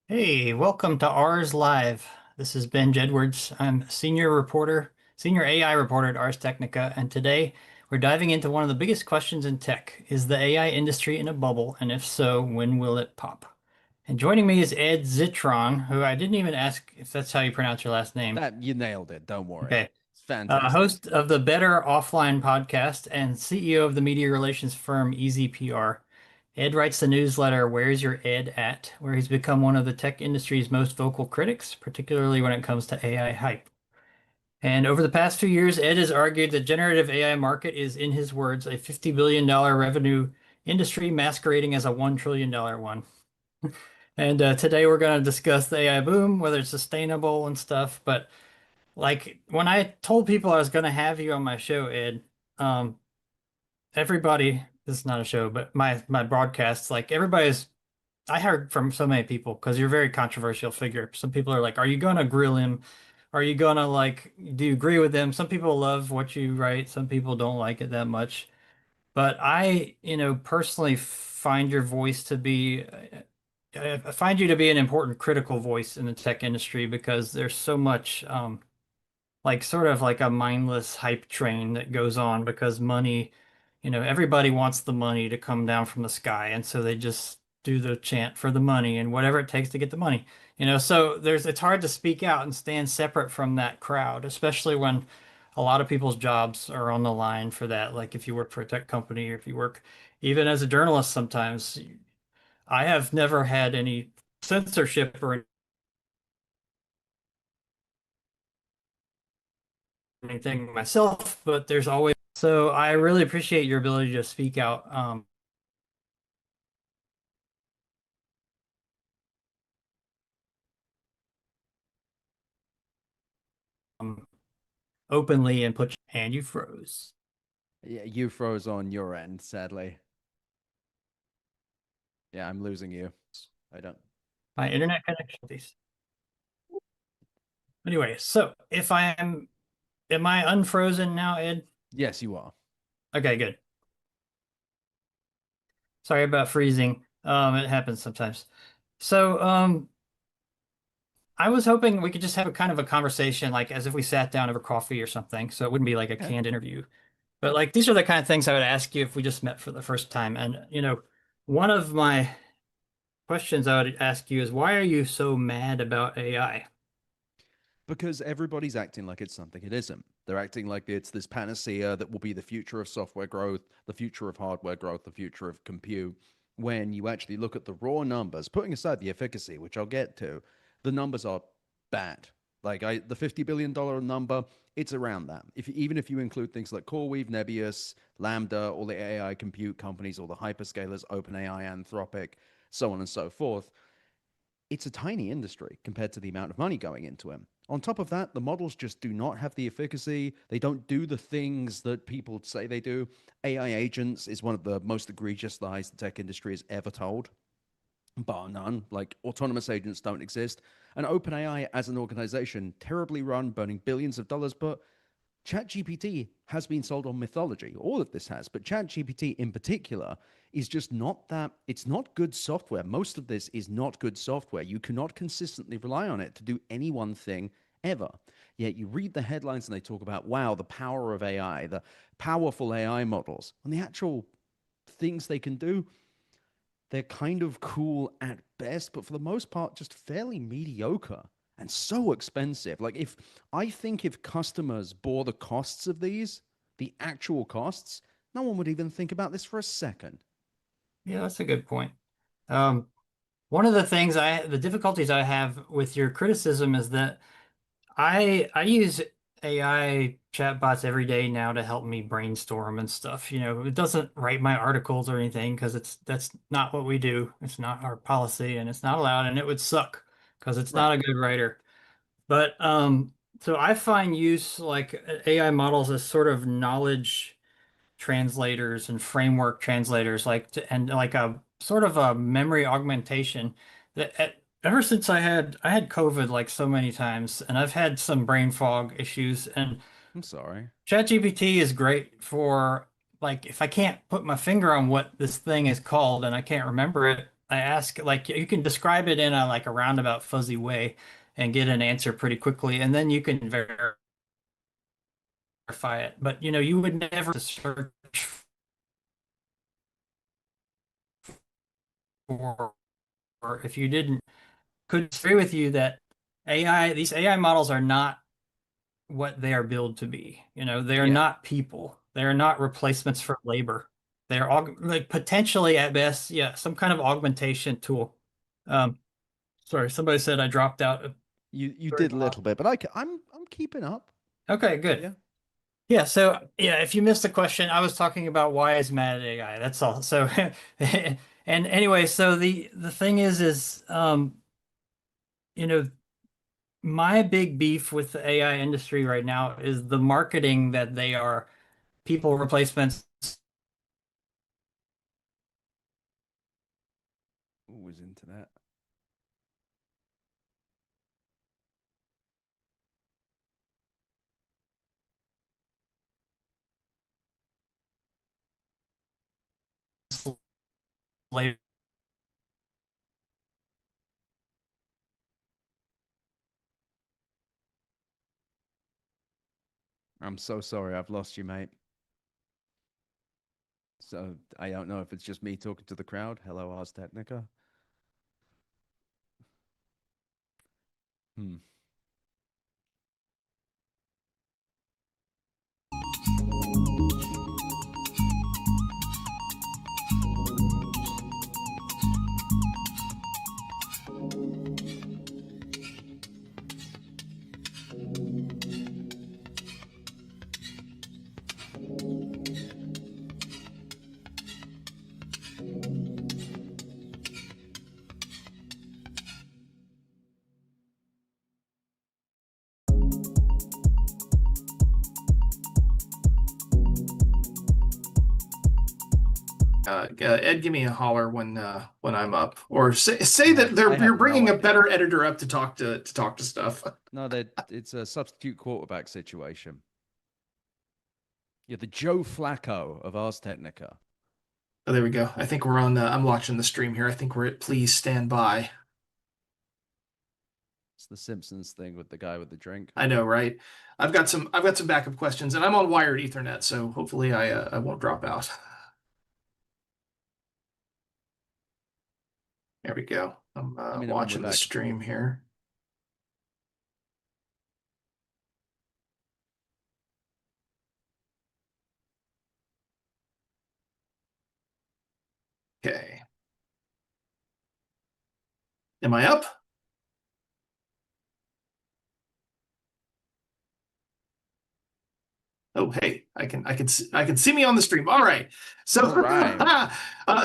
Hey, welcome to Ars Live. This is Benj Edwards. I'm senior AI reporter at Ars Technica, and today we're diving into one of the biggest questions in tech. Is the AI industry in a bubble? And if so, when will it pop? And joining me is Ed Zitron, who I didn't even ask if that's how you pronounce your last name. That you nailed it. Don't worry. Okay. It's fantastic. Host of the Better Offline podcast and CEO of the media relations firm EZPR. Ed writes the newsletter Where's Your Ed At, where he's become one of the tech industry's most vocal critics, particularly when it comes to AI hype. And over the past few years, Ed has argued the generative AI market is, in his words, a $50 billion revenue industry masquerading as a $1 trillion one. And today we're going to discuss the AI boom, whether it's sustainable and stuff. But like when I told people I was going to have you on my show, Ed, um, everybody, this is not a show, but my broadcasts, like everybody's, I heard from so many people because you're a very controversial figure. Some people are like, are you going to grill him? Are you going to like, do you agree with him? Some people love what you write. Some people don't like it that much. But I, personally find your voice to be, I find you to be an important critical voice in the tech industry because there's so much, like sort of like a mindless hype train that goes on because money, everybody wants the money to come down from the sky. And so they just do the chant for the money and whatever it takes to get the money. So it's hard to speak out and stand separate from that crowd, especially when a lot of people's jobs are on the line for that. Like if you work for a tech company or if you work even as a journalist sometimes. I have never had any censorship or anything myself, but there's always so I really appreciate your ability to speak out openly and and you froze. Yeah, you froze on your end, sadly. Yeah, I'm losing you. I don't. My internet connection, please. Anyway, so if am I unfrozen now, Ed? Yes, you are. Okay, good. Sorry about freezing. It happens sometimes. So, I was hoping we could just have a kind of a conversation, like as if we sat down over coffee or something, so it wouldn't be like a Okay. canned interview. But like these are the kind of things I would ask you if we just met for the first time. And one of my questions I would ask you is why are you so mad about AI? Because everybody's acting like it's something it isn't. They're acting like it's this panacea that will be the future of software growth, the future of hardware growth, the future of compute. When you actually look at the raw numbers, putting aside the efficacy, which I'll get to, the numbers are bad. The $50 billion number, it's around that. Even if you include things like CoreWeave, Nebius, Lambda, all the AI compute companies, all the hyperscalers, OpenAI, Anthropic, so on and so forth, it's a tiny industry compared to the amount of money going into it. On top of that, the models just do not have the efficacy. They don't do the things that people say they do. AI agents is one of the most egregious lies the tech industry has ever told, bar none. Like autonomous agents don't exist. And OpenAI as an organization, terribly run, burning billions of dollars, but ChatGPT has been sold on mythology. All of this has, but ChatGPT in particular is just not that. It's not good software. Most of this is not good software. You cannot consistently rely on it to do any one thing ever. Yet you read the headlines and they talk about, wow, the power of AI, the powerful AI models, and the actual things they can do, they're kind of cool at best, but for the most part, just fairly mediocre and so expensive. If customers bore the costs of these, the actual costs, no one would even think about this for a second. Yeah, that's a good point. Um, One of the difficulties I have with your criticism is that I use AI chatbots every day now to help me brainstorm and stuff. It doesn't write my articles or anything because that's not what we do. It's not our policy and it's not allowed and it would suck because it's not Right. a good writer. But so I find use like AI models as sort of knowledge translators and framework translators, and like a sort of a memory augmentation ever since I had COVID like so many times, and I've had some brain fog issues, and I'm sorry. ChatGPT is great for like if I can't put my finger on what this thing is called and I can't remember it, I ask like you can describe it in a like a roundabout fuzzy way and get an answer pretty quickly, and then you can verify it. But you know, you would never search for, or if you didn't, could agree with you that these AI models are not what they are billed to be. You know, they are Yeah. not people. They are not replacements for labor. They are like potentially at best, yeah, some kind of augmentation tool. Um, sorry, somebody said I dropped out. You Very did a loud. little bit, but I'm keeping up. Okay, good. Yeah. Yeah, so yeah, if you missed the question, I was talking about why is mad at AI. That's all. So, and anyway, so the thing is, you know, my big beef with the AI industry right now is the marketing that they are people replacements. Always into that. Labor. I'm so sorry, I've lost you, mate. So I don't know if it's just me talking to the crowd. Hello, Ars Technica. Hmm. Ed, give me a holler when I'm up, or say that I you're have no bringing a idea. better editor up to talk to stuff. No, it's a substitute quarterback situation. You're the Joe Flacco of Ars Technica. Oh, there we go. I think we're on. I'm watching the stream here. I think we're at please stand by. It's the Simpsons thing with the guy with the drink. I know, right? I've got some backup questions, and I'm on wired Ethernet, so hopefully I won't drop out. There we go. I'm I mean, I'm on my watching the back. stream here. Okay. Am I up? Oh, hey, I can see me on the stream. All right. So, All right.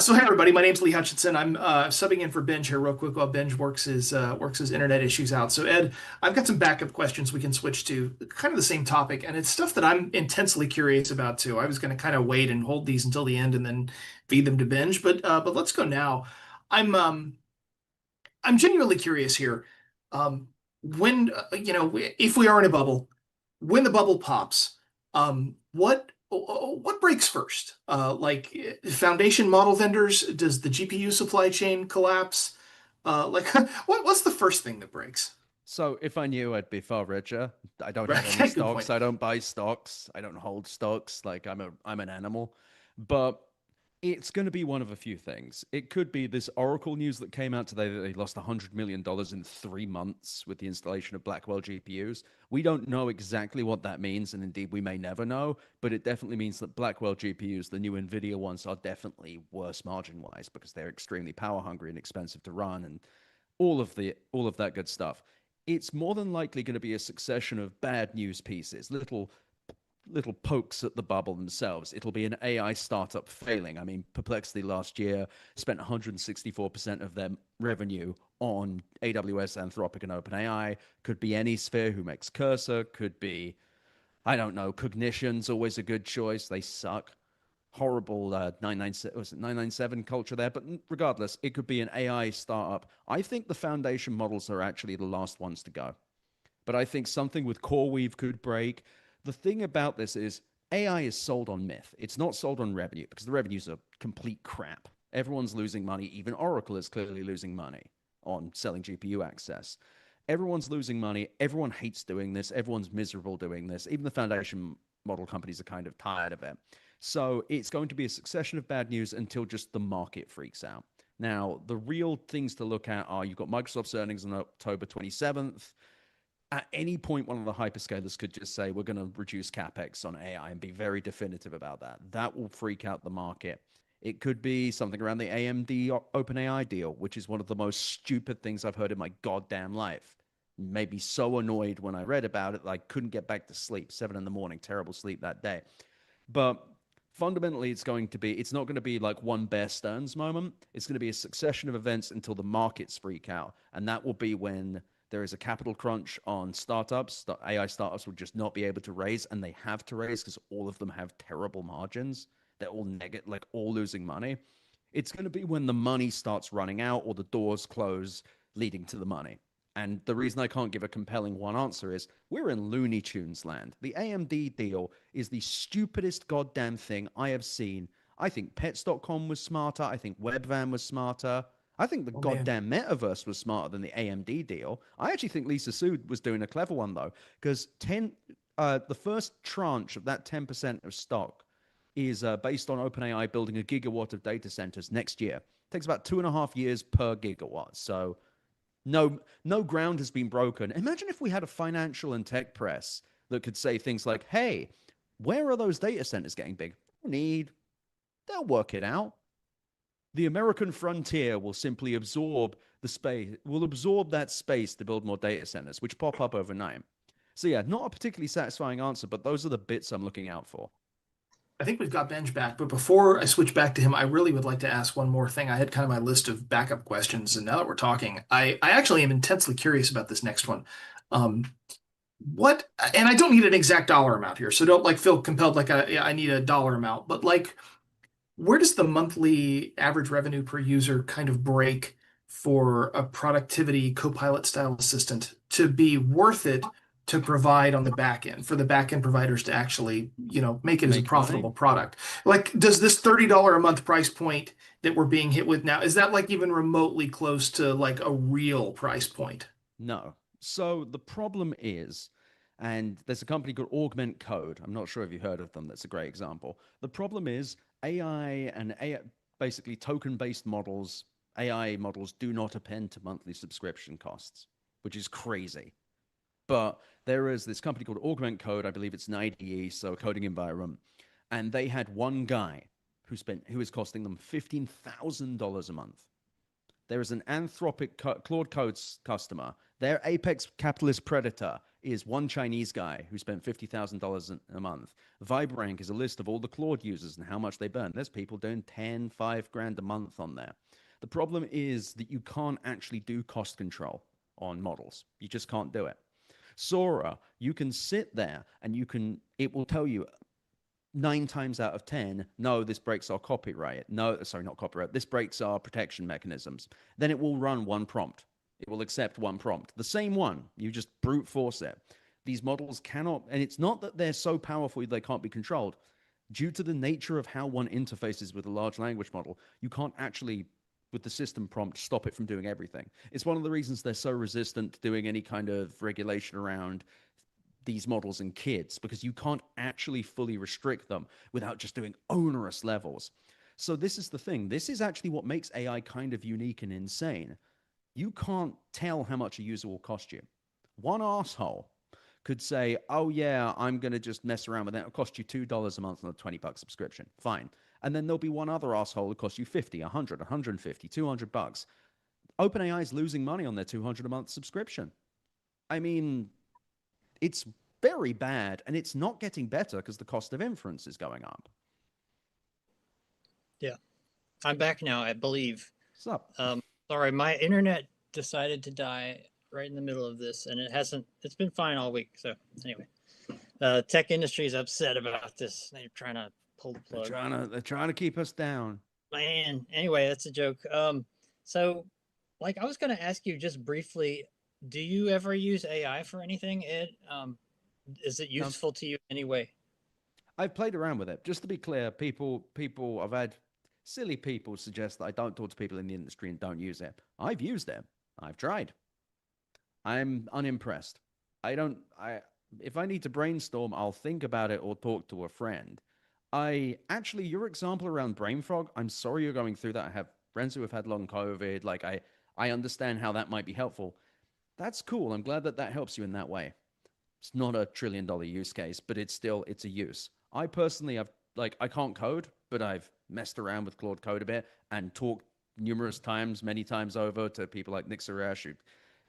so hey everybody, my name's Lee Hutchinson. I'm subbing in for Benj here real quick while Benj works his internet issues out. So Ed, I've got some backup questions we can switch to, kind of the same topic, and it's stuff that I'm intensely curious about too. I was going to kind of wait and hold these until the end and then feed them to Benj, but let's go now. I'm um I'm genuinely curious here. When if we are in a bubble, when the bubble pops, what breaks first? Foundation model vendors, does the GPU supply chain collapse? Like what's the first thing that breaks? So if I knew, I'd be far richer. I don't have any Right, good stocks. point. I don't buy stocks. I don't hold stocks. Like I'm an animal. But it's going to be one of a few things. It could be this Oracle news that came out today that they lost $100 million in 3 months with the installation of Blackwell GPUs. We don't know exactly what that means, and indeed we may never know, but it definitely means that Blackwell GPUs, the new Nvidia ones, are definitely worse margin wise because they're extremely power hungry and expensive to run and all of that good stuff. It's more than likely going to be a succession of bad news pieces, little pokes at the bubble themselves. It'll be an AI startup failing. I mean, Perplexity last year spent 164% of their revenue on AWS, Anthropic, and OpenAI. Could be AnySphere, who makes Cursor. Could be, I don't know, Cognition's always a good choice. They suck. Horrible 997, was it 997 culture there, but regardless, it could be an AI startup. I think the foundation models are actually the last ones to go, but I think something with CoreWeave could break. The thing about this is AI is sold on myth. It's not sold on revenue because the revenues are complete crap. Everyone's losing money. Even Oracle is clearly losing money on selling GPU access. Everyone's losing money. Everyone hates doing this. Everyone's miserable doing this. Even the foundation model companies are kind of tired of it. So it's going to be a succession of bad news until just the market freaks out. Now, the real things to look at are you've got Microsoft's earnings on October 27th. At any point, one of the hyperscalers could just say, we're going to reduce CapEx on AI and be very definitive about that. That will freak out the market. It could be something around the AMD OpenAI deal, which is one of the most stupid things I've heard in my goddamn life. Made me so annoyed when I read about it that I couldn't get back to sleep. 7 a.m, terrible sleep that day. But fundamentally, it's not going to be like one Bear Stearns moment. It's going to be a succession of events until the markets freak out. And that will be when there is a capital crunch on startups. The AI startups will just not be able to raise, and they have to raise because all of them have terrible margins. They're all negative, like all losing money. It's going to be when the money starts running out or the doors close, leading to the money. And the reason I can't give a compelling one answer is we're in Looney Tunes land. The AMD deal is the stupidest goddamn thing I have seen. I think Pets.com was smarter. I think Webvan was smarter. I think the goddamn metaverse was smarter than the AMD deal. I actually think Lisa Su was doing a clever one, though, because the first tranche of that 10% of stock is based on OpenAI building a gigawatt of data centers next year. It takes about 2.5 years per gigawatt. So no ground has been broken. Imagine if we had a financial and tech press that could say things like, hey, where are those data centers getting big? They'll work it out. The American frontier will simply absorb that space to build more data centers, which pop up overnight. So yeah, not a particularly satisfying answer, but those are the bits I'm looking out for. I think we've got Benj back, but before I switch back to him, I really would like to ask one more thing. I had kind of my list of backup questions, and now that we're talking, I actually am intensely curious about this next one. Um, and I don't need an exact dollar amount here, so don't like feel compelled like I need a dollar amount, but like where does the monthly average revenue per user kind of break for a productivity Copilot style assistant to be worth it to provide on the back end for the back end providers to actually, make it as a profitable product? Like, does this $30 a month price point that we're being hit with now, is that like even remotely close to like a real price point? No. So the problem is, and there's a company called Augment Code. I'm not sure if you heard of them. That's a great example. The problem is basically token-based models, AI models do not append to monthly subscription costs, which is crazy. But there is this company called Augment Code. I believe it's an IDE, so a coding environment. And they had one guy who is costing them $15,000 a month. There is an Anthropic Claude Codes customer. Their apex capitalist predator is one Chinese guy who spent $50,000 a month. VibeRank is a list of all the Claude users and how much they burn. There's people doing 10, 5 grand a month on there. The problem is that you can't actually do cost control on models. You just can't do it. Sora, you can sit there and it will tell you 9 times out of 10, no, this breaks our copyright. No, sorry, not copyright. This breaks our protection mechanisms. Then it will run one prompt. It will accept one prompt. The same one. You just brute force it. These models cannot, and it's not that they're so powerful they can't be controlled. Due to the nature of how one interfaces with a large language model, you can't actually, with the system prompt, stop it from doing everything. It's one of the reasons they're so resistant to doing any kind of regulation around these models and kids, because you can't actually fully restrict them without just doing onerous levels. So this is the thing. This is actually what makes AI kind of unique and insane. You can't tell how much a user will cost you. One asshole could say, oh yeah, I'm going to just mess around with that. It'll cost you $2 a month on a $20 subscription. Fine. And then there'll be one other asshole that costs you 50, 100, 150, $200. OpenAI is losing money on their $200 a month subscription. I mean, it's very bad, and it's not getting better because the cost of inference is going up. Yeah. I'm back now, I believe. What's up? Sorry, my internet decided to die right in the middle of this, and it's been fine all week. So anyway, tech industry is upset about this. They're trying to pull the plug. They're trying to keep us down. Man, anyway, that's a joke. So like I was going to ask you just briefly, do you ever use AI for anything, Ed? Is it useful to you in any way? I've played around with it. Just to be clear, I've had silly people suggest that I don't talk to people in the industry and don't use it. I've used it. I've tried. I'm unimpressed. I don't, I, if I need to brainstorm, I'll think about it or talk to a friend. Your example around brain fog, I'm sorry you're going through that. I have friends who have had long COVID. I understand how that might be helpful. That's cool. I'm glad that that helps you in that way. It's not a $1 trillion use case, but it's a use. I personally have I can't code, but I've messed around with Claude Code a bit and talked numerous times, many times over to people like Nick Suresh,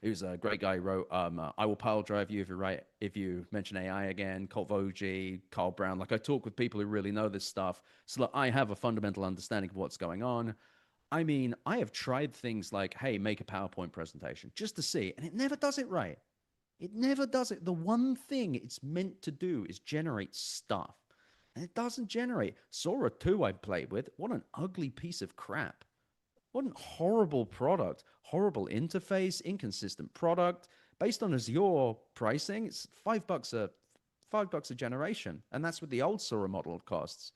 who's a great guy. Who wrote "I Will Pile Drive You if you mention AI again." Colt Voji, Carl Brown. Like I talk with people who really know this stuff, so that I have a fundamental understanding of what's going on. I mean, I have tried things like, hey, make a PowerPoint presentation just to see, and it never does it right. It never does it. The one thing it's meant to do is generate stuff. And it doesn't generate. Sora 2 I've played with. What an ugly piece of crap. What a horrible product. Horrible interface, inconsistent product. Based on Azure pricing, it's $5 a generation. And that's what the old Sora model costs.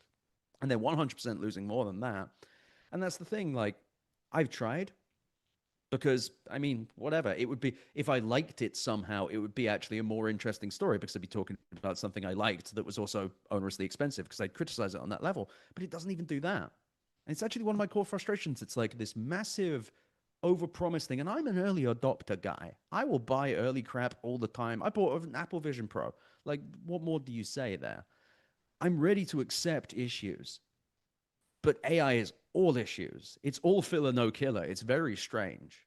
And they're 100% losing more than that. And that's the thing, I've tried, because I mean, whatever it would be, if I liked it somehow, it would be actually a more interesting story, because I'd be talking about something I liked that was also onerously expensive, because I'd criticize it on that level. But it doesn't even do that. And it's actually one of my core frustrations. It's like this massive overpromise thing. And I'm an early adopter guy. I will buy early crap all the time. I bought an Apple Vision Pro. Like, what more do you say there? I'm ready to accept issues, but AI is all issues. It's all filler, no killer. It's very strange.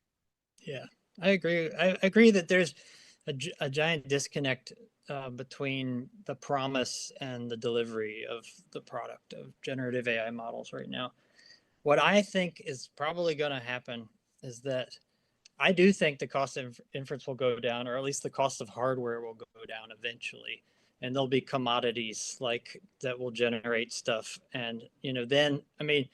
Yeah, I agree. I agree that there's a giant disconnect between the promise and the delivery of the product of generative AI models right now. What I think is probably going to happen is that I do think the cost of inference will go down, or at least the cost of hardware will go down eventually. And there'll be commodities like that will generate stuff. And, then, I mean,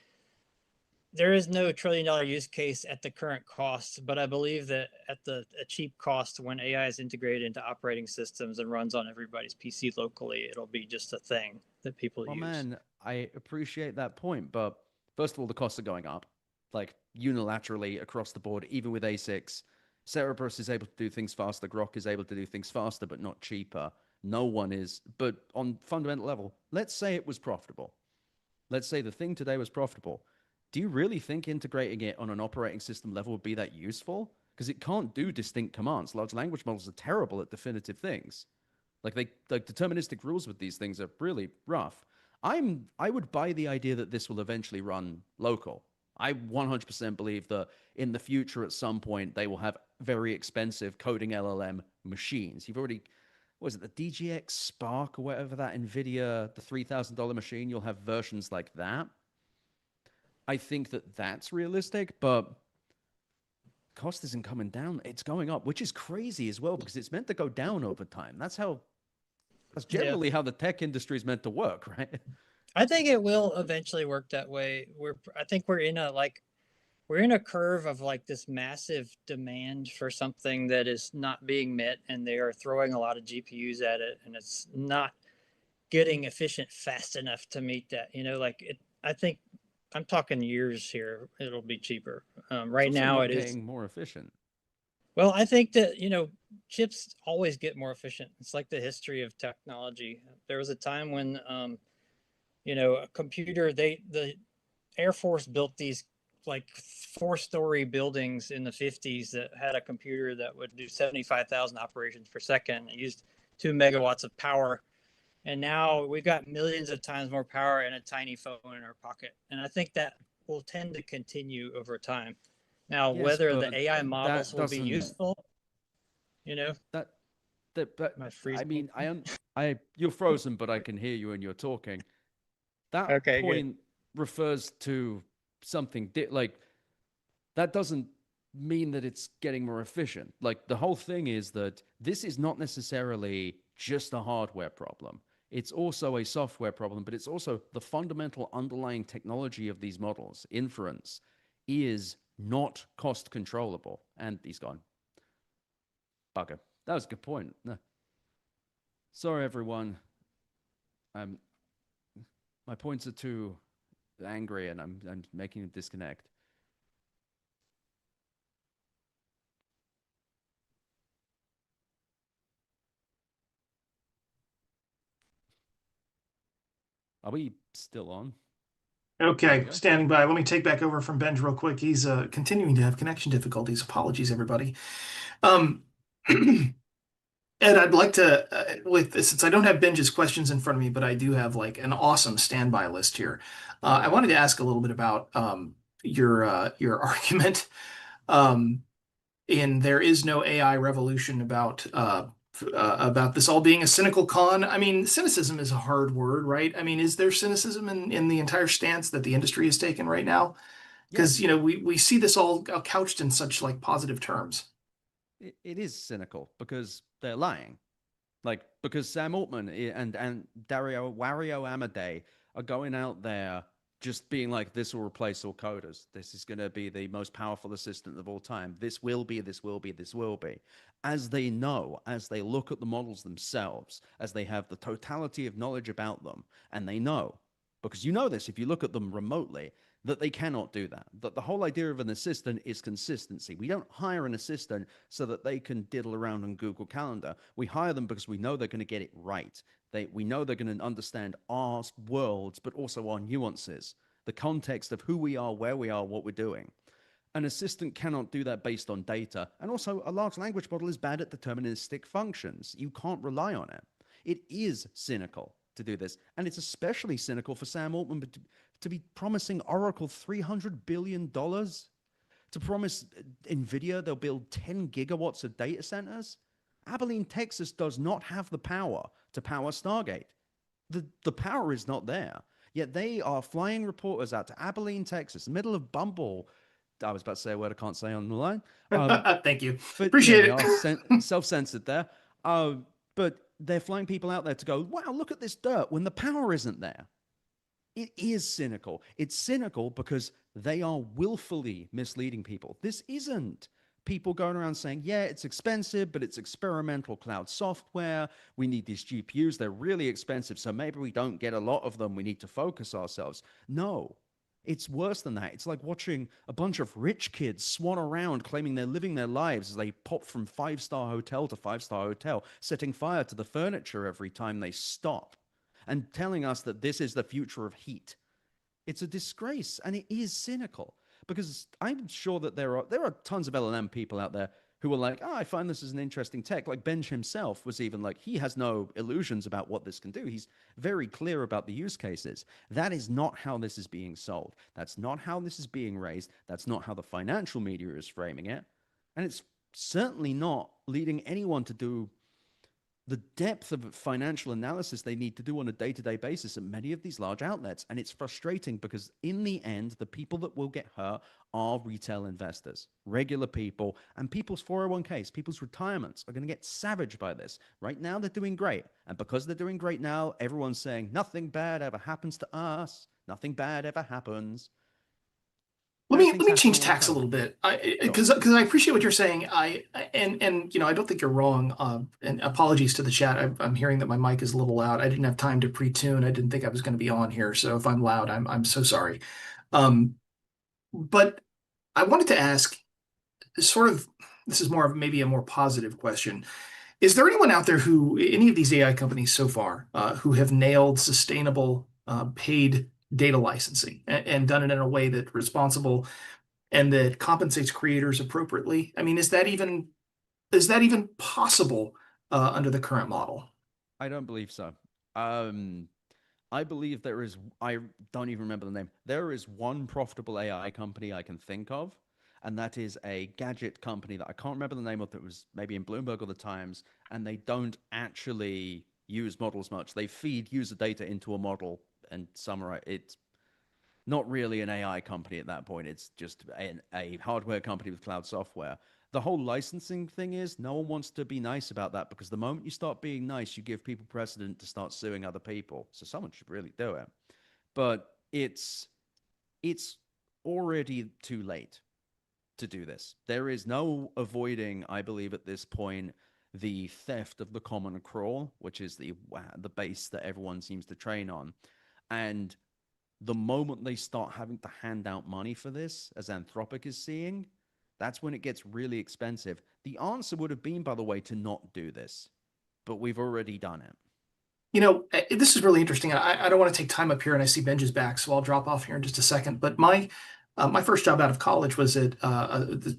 there is no $1 trillion use case at the current cost, but I believe that at a cheap cost, when AI is integrated into operating systems and runs on everybody's PC locally, it'll be just a thing that people Well, use. man, I appreciate that point, but first of all, the costs are going up, like unilaterally across the board, even with ASICs. Cerebras is able to do things faster. Grok is able to do things faster, but not cheaper. No one is. But on fundamental level, let's say it was profitable. Let's say the thing today was profitable. Do you really think integrating it on an operating system level would be that useful? Because it can't do distinct commands. Large language models are terrible at definitive things. Like deterministic rules with these things are really rough. I would buy the idea that this will eventually run local. I 100% believe that in the future, at some point, they will have very expensive coding LLM machines. You've already, what was it, the DGX Spark or whatever, that Nvidia, the $3,000 machine? You'll have versions like that. I think that that's realistic, but cost isn't coming down. It's going up, which is crazy as well, because it's meant to go down over time. That's generally how the tech industry is meant to work, right? I think it will eventually work that way. I think we're in a curve of like this massive demand for something that is not being met, and they are throwing a lot of GPUs at it, and it's not getting efficient fast enough to meet that. I think I'm talking years here. It'll be cheaper. Right It's also now, not it is. getting more efficient. Well, I think that, chips always get more efficient. It's like the history of technology. There was a time when, a computer, the Air Force built these like 4-story buildings in the 50s that had a computer that would do 75,000 operations per second. It used 2 megawatts of power. And now we've got millions of times more power in a tiny phone in our pocket. And I think that will tend to continue over time. Now, Yes, whether the but AI models that will be doesn't useful, you know, that but my I freezing. mean, you're frozen, but I can hear you and you're talking. That Okay, good. point refers to something like that doesn't mean that it's getting more efficient. Like the whole thing is that this is not necessarily just a hardware problem. It's also a software problem, but it's also the fundamental underlying technology of these models. Inference is not cost controllable. And he's gone. Bugger. That was a good point. No. Sorry, everyone. My points are too angry, and I'm making a disconnect. Are we still on? There we Okay, go. standing by. Let me take back over from Benj real quick. He's continuing to have connection difficulties. Apologies, everybody. Um, Ed, I'd like to, with since I don't have Benj's questions in front of me, but I do have like an awesome standby list here. I wanted to ask a little bit about your argument in "There is no AI revolution" about this all being a cynical con. I mean, cynicism is a hard word, right? I mean, is there cynicism in the entire stance that the industry has taken right now? Because Yes, we see this all couched in such like positive terms. it is cynical because they're lying. Like because Sam Altman and Dario Wario Amadei are going out there just being like, this will replace all coders. This is going to be the most powerful assistant of all time. This will be, this will be, this will be. As they know, as they look at the models themselves, as they have the totality of knowledge about them, and they know, because you know this if you look at them remotely, that they cannot do that. That the whole idea of an assistant is consistency. We don't hire an assistant so that they can diddle around on Google Calendar. We hire them because we know they're going to get it right. We know they're going to understand our worlds, but also our nuances, the context of who we are, where we are, what we're doing. An assistant cannot do that based on data. And also, a large language model is bad at deterministic functions. You can't rely on it. It is cynical to do this. And it's especially cynical for Sam Altman to be promising Oracle $300 billion, to promise Nvidia they'll build 10 gigawatts of data centers. Abilene, Texas does not have the power to power Stargate. The power is not there. Yet they are flying reporters out to Abilene, Texas, middle of Bumble. I was about to say a word I can't say on the line. Thank you. But yeah, Appreciate they it. are self-censored there. But they're flying people out there to go, wow, look at this dirt when the power isn't there. It is cynical. It's cynical because they are willfully misleading people. This isn't people going around saying, yeah, it's expensive, but it's experimental cloud software. We need these GPUs. They're really expensive. So maybe we don't get a lot of them. We need to focus ourselves. No, it's worse than that. It's like watching a bunch of rich kids swan around claiming they're living their lives as they pop from five-star hotel to five-star hotel, setting fire to the furniture every time they stop and telling us that this is the future of heat. It's a disgrace, and it is cynical because I'm sure that there are tons of LLM people out there who are like, oh, I find this as an interesting tech. Like Benj himself was even like, he has no illusions about what this can do. He's very clear about the use cases. That is not how this is being sold. That's not how this is being raised. That's not how the financial media is framing it. And it's certainly not leading anyone to do the depth of financial analysis they need to do on a day-to-day basis at many of these large outlets. And it's frustrating because in the end, the people that will get hurt are retail investors, regular people, and people's 401ks, people's retirements are going to get savaged by this. Right now, they're doing great. And because they're doing great now, everyone's saying nothing bad ever happens to us. Nothing bad ever happens. Let Bad me things let me happen change all the tax a time. little bit. I Sure. because I appreciate what you're saying. And I don't think you're wrong. And apologies to the chat. I'm hearing that my mic is a little loud. I didn't have time to pre-tune. I didn't think I was going to be on here. So if I'm loud, I'm so sorry. Um, but I wanted to ask, sort of, this is more of maybe a more positive question. Is there anyone out there any of these AI companies so far, who have nailed sustainable paid data licensing and done it in a way that responsible and that compensates creators appropriately? I mean, is that even possible under the current model? I don't believe so. Um, I believe I don't even remember the name. There is one profitable AI company I can think of, and that is a gadget company that I can't remember the name of, that was maybe in Bloomberg or the Times, and they don't actually use models much. They feed user data into a model and summarize. It's not really an AI company at that point. It's just a hardware company with cloud software. The whole licensing thing is no one wants to be nice about that because the moment you start being nice, you give people precedent to start suing other people. So someone should really do it. But it's already too late to do this. There is no avoiding, I believe, at this point, the theft of the common crawl, which is the base that everyone seems to train on. And the moment they start having to hand out money for this, as Anthropic is seeing, that's when it gets really expensive. The answer would have been, by the way, to not do this, but we've already done it. This is really interesting. I don't want to take time up here, and I see Benj is back, so I'll drop off here in just a second. But my first job out of college was at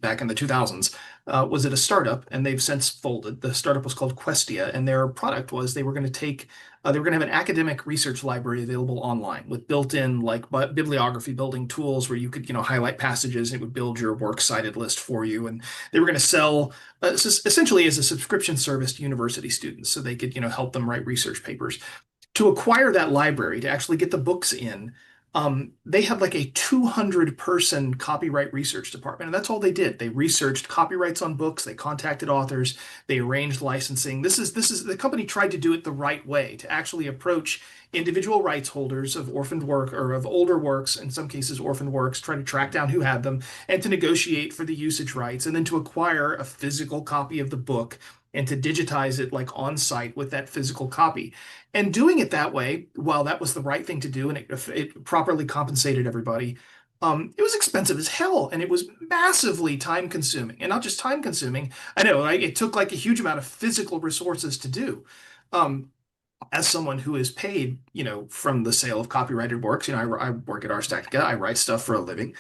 back in the 2000s, was at a startup, and they've since folded. The startup was called Questia, and their product was they were going to have an academic research library available online with built-in like bibliography building tools where you could highlight passages and it would build your works cited list for you. And they were going to sell essentially as a subscription service to university students, so they could help them write research papers. To acquire that library, to actually get the books in, they had like a 200-person copyright research department, and that's all they did. They researched copyrights on books, they contacted authors, they arranged licensing. This is the company tried to do it the right way, to actually approach individual rights holders of orphaned work or of older works, in some cases orphaned works, try to track down who had them, and to negotiate for the usage rights, and then to acquire a physical copy of the book and to digitize it like on site with that physical copy. And doing it that way, while that was the right thing to do and it properly compensated everybody, it was expensive as hell and it was massively time consuming. And not just time consuming, I know, like, it took like a huge amount of physical resources to do. Um, as someone who is paid, from the sale of copyrighted works, I work at Ars Technica, I write stuff for a living.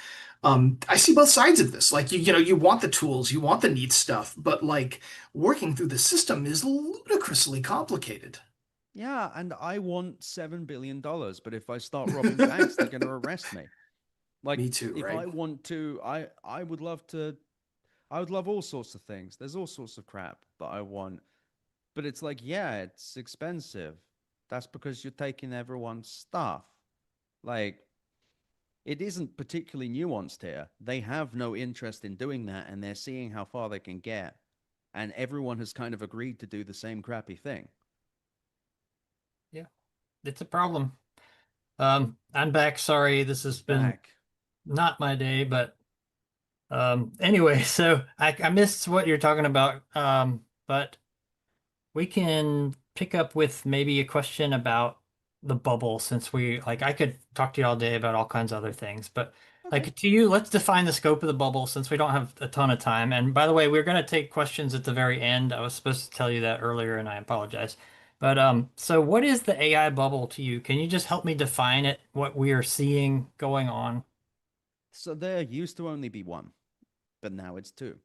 I see both sides of this. Like you want the tools, you want the neat stuff, but like working through the system is ludicrously complicated. Yeah, and I want $7 billion, but if I start robbing banks, they're going to arrest me. Like, Me too, if right? I want to, I would love to, I would love all sorts of things. There's all sorts of crap that I want, but it's like, yeah, it's expensive. That's because you're taking everyone's stuff. Like, it isn't particularly nuanced here. They have no interest in doing that, and they're seeing how far they can get. And everyone has kind of agreed to do the same crappy thing. Yeah, it's a problem. I'm back. Sorry, this has He's been back. not my day, but anyway, so I missed what you're talking about. But we can pick up with maybe a question about the bubble, since I could talk to you all day about all kinds of other things, but Okay. like to you, let's define the scope of the bubble since we don't have a ton of time. And by the way, we're going to take questions at the very end. I was supposed to tell you that earlier and I apologize. But so what is the AI bubble to you? Can you just help me define it, what we are seeing going on? So there used to only be one, but now it's two.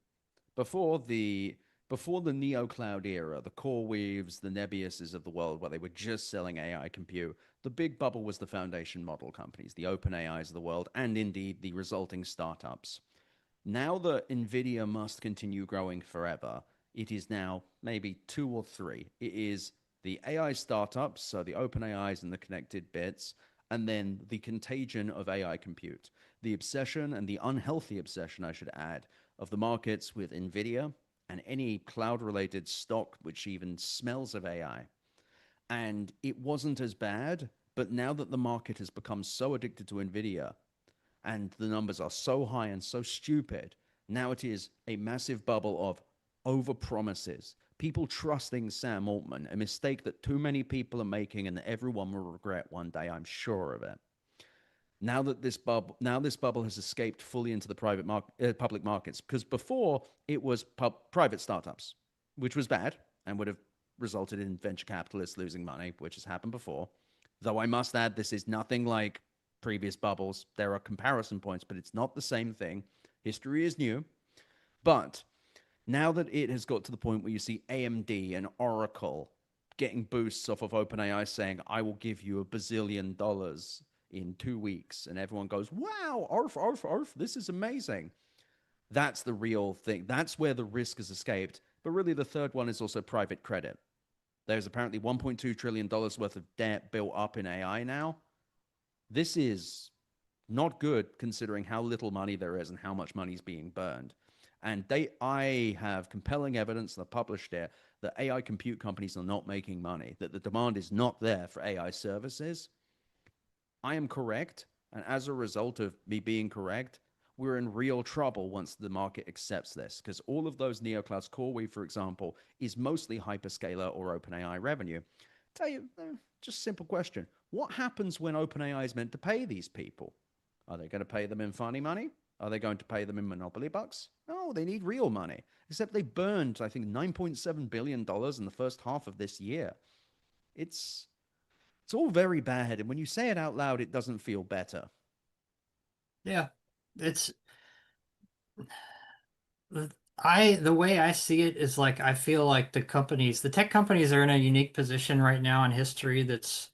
Before the before the neo cloud era, the CoreWeaves, the Nebiuses of the world, where they were just selling AI compute, the big bubble was the foundation model companies, the OpenAIs of the world, and indeed the resulting startups. Now that Nvidia must continue growing forever, it is now maybe two or three. It is the AI startups, so the OpenAIs and the connected bits, and then the contagion of AI compute. The obsession, and the unhealthy obsession, I should add, of the markets with Nvidia and any cloud related stock which even smells of AI. And it wasn't as bad, but now that the market has become so addicted to Nvidia and the numbers are so high and so stupid, now it is a massive bubble of over promises. People trusting Sam Altman, a mistake that too many people are making and that everyone will regret one day, I'm sure of it. Now this bubble has escaped fully into the public markets, because before it was private startups, which was bad and would have resulted in venture capitalists losing money, which has happened before. Though I must add, this is nothing like previous bubbles. There are comparison points, but it's not the same thing. History is new. But now that it has got to the point where you see AMD and Oracle getting boosts off of OpenAI saying, I will give you $1 bazillion in 2 weeks, and everyone goes, wow, arf, arf, arf, this is amazing. That's the real thing. That's where the risk has escaped. But really, the third one is also private credit. There's apparently $1.2 trillion worth of debt built up in AI now. This is not good considering how little money there is and how much money is being burned. And I have compelling evidence, and I published it, that AI compute companies are not making money, that the demand is not there for AI services. I am correct. And as a result of me being correct, we're in real trouble once the market accepts this, because all of those neoclouds, CoreWeave, for example, is mostly hyperscaler or OpenAI revenue. tell you, just a simple question. What happens when OpenAI is meant to pay these people? Are they going to pay them in funny money? Are they going to pay them in monopoly bucks? No, they need real money. Except they burned, I think, $9.7 billion in the first half of this year. It's all very bad. And when you say it out loud, it doesn't feel better. Yeah. It's the way I see it is like I feel like the tech companies are in a unique position right now in history that's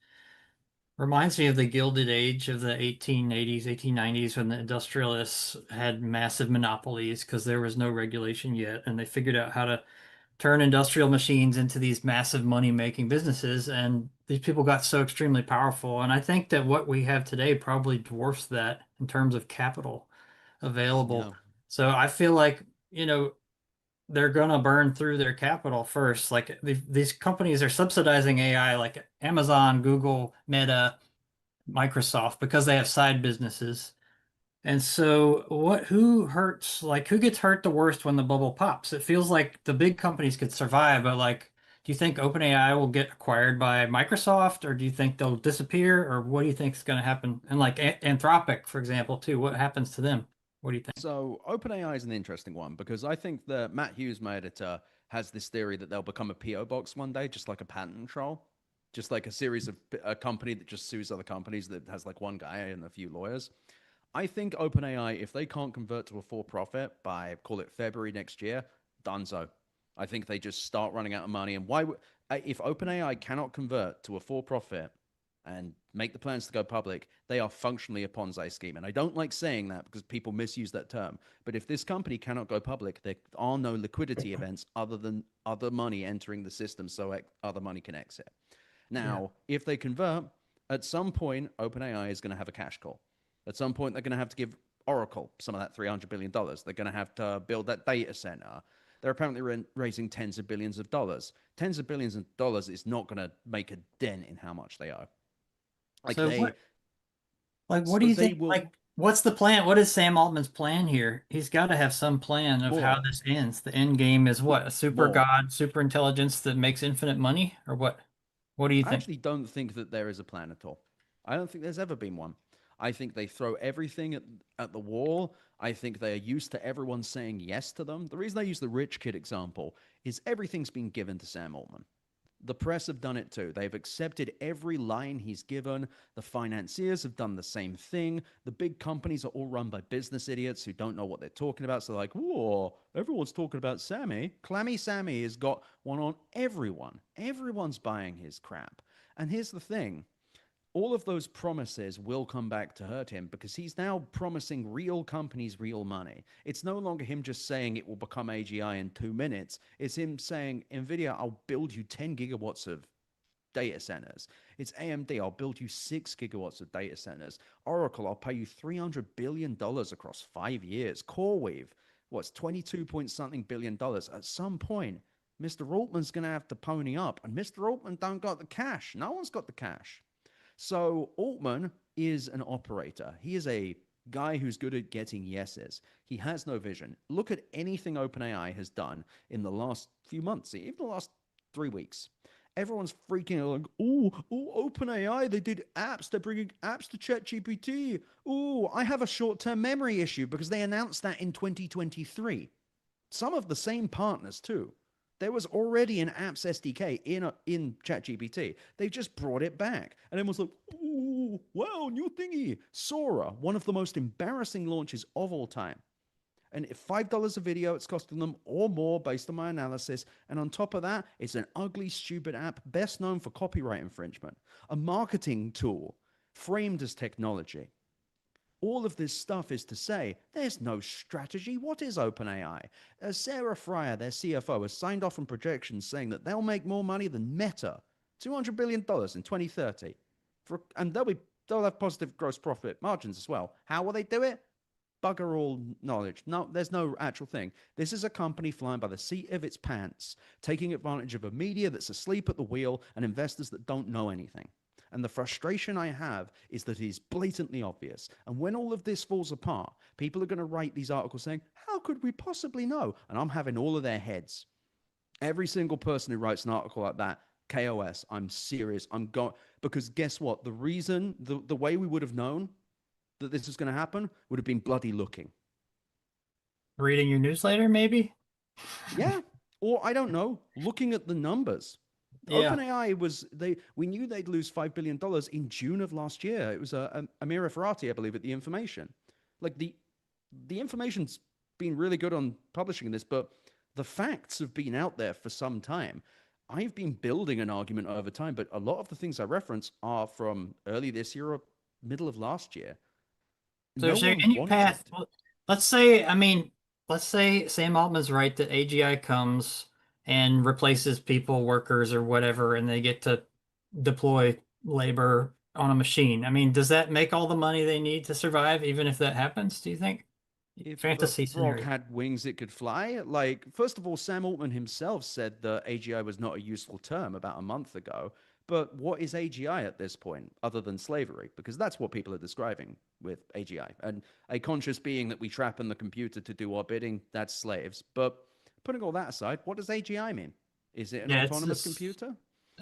reminds me of the Gilded Age of the 1880s, 1890s when the industrialists had massive monopolies because there was no regulation yet, and they figured out how to turn industrial machines into these massive money-making businesses, and these people got so extremely powerful. And I think that what we have today probably dwarfs that in terms of capital available. Yeah. So I feel like, they're gonna burn through their capital first. Like these companies are subsidizing AI, like Amazon, Google, Meta, Microsoft, because they have side businesses. And so who gets hurt the worst when the bubble pops? It feels like the big companies could survive, but like, do you think OpenAI will get acquired by Microsoft, or do you think they'll disappear, or what do you think is going to happen? And like Anthropic, for example, too, what happens to them? What do you think? So OpenAI is an interesting one because I think that Matt Hughes, my editor, has this theory that they'll become a PO box one day, just like a patent troll, just like a series of a company that just sues other companies that has like one guy and a few lawyers. I think OpenAI, if they can't convert to a for profit by call it February next year, donezo. I think they just start running out of money. And if OpenAI cannot convert to a for profit and make the plans to go public, they are functionally a Ponzi scheme. And I don't like saying that because people misuse that term. But if this company cannot go public, there are no liquidity events other than other money entering the system so other money can exit. Now, if they convert, at some point, OpenAI is going to have a cash call. At some point, they're going to have to give Oracle some of that $300 billion. They're going to have to build that data center. They're apparently raising tens of billions of dollars. Tens of billions of dollars is not going to make a dent in how much they owe. Like So they, what do so you they think? will. Like, what's the plan? What is Sam Altman's plan here? He's got to have some plan of how More. this ends. The end game is what? A super More. god, super intelligence that makes infinite money, or what? What do you I think? actually don't think that there is a plan at all. I don't think there's ever been one. I think they throw everything at the wall. I think they are used to everyone saying yes to them. The reason I use the rich kid example is everything's been given to Sam Altman. The press have done it too. They've accepted every line he's given. The financiers have done the same thing. The big companies are all run by business idiots who don't know what they're talking about. So, like, whoa, everyone's talking about Sammy. Clammy Sammy has got one on everyone. Everyone's buying his crap. And here's the thing, all of those promises will come back to hurt him because he's now promising real companies real money. It's no longer him just saying it will become AGI in 2 minutes. It's him saying, Nvidia, I'll build you 10 gigawatts of data centers. It's AMD, I'll build you 6 gigawatts of data centers. Oracle, I'll pay you $300 billion across 5 years. CoreWeave, what's 22 point something billion dollars. At some point, Mr. Altman's going to have to pony up. And Mr. Altman don't got the cash. No one's got the cash. So Altman is an operator. He is a guy who's good at getting yeses. He has no vision. Look at anything OpenAI has done in the last few months, even the last 3 weeks. Everyone's freaking out like, oh, OpenAI, they did apps. They're bringing apps to ChatGPT. Oh, I have a short-term memory issue because they announced that in 2023. Some of the same partners too. There was already an apps SDK in ChatGPT. They just brought it back. And everyone's like, ooh, wow, new thingy. Sora, one of the most embarrassing launches of all time. And if $5 a video, it's costing them or more based on my analysis. And on top of that, it's an ugly, stupid app best known for copyright infringement. A marketing tool framed as technology. All of this stuff is to say, there's no strategy. What is OpenAI? Sarah Fryer, their CFO, has signed off on projections saying that they'll make more money than Meta, $200 billion in 2030. And they'll have positive gross profit margins as well. How will they do it? Bugger all knowledge. No, there's no actual thing. This is a company flying by the seat of its pants, taking advantage of a media that's asleep at the wheel and investors that don't know anything. And the frustration I have is that it is blatantly obvious. And when all of this falls apart, people are going to write these articles saying, how could we possibly know? And I'm having all of their heads. Every single person who writes an article like that KOS. I'm serious. I'm going because guess what? The reason, the way we would have known that this was going to happen would have been bloody looking. Reading your newsletter, maybe? Yeah. Or I don't know, looking at the numbers. Yeah. OpenAI was we knew they'd lose $5 billion in June of last year. It was Amira Ferrati, I believe, at the information. Like the information's been really good on publishing this, but the facts have been out there for some time. I've been building an argument over time, but a lot of the things I reference are from early this year or middle of last year. So, No so one can you wants pass? it. Well, let's say, I mean, let's say Sam Altman's right that AGI comes and replaces people, workers, or whatever, and they get to deploy labor on a machine. I mean, does that make all the money they need to survive, even if that happens, do you think? If the Fantasy frog scenario. had wings, it could fly. Like, first of all, Sam Altman himself said that AGI was not a useful term about a month ago. But what is AGI at this point, other than slavery? Because that's what people are describing with AGI. And a conscious being that we trap in the computer to do our bidding, that's slaves. But putting all that aside, what does AGI mean? Is it an Yeah, autonomous computer?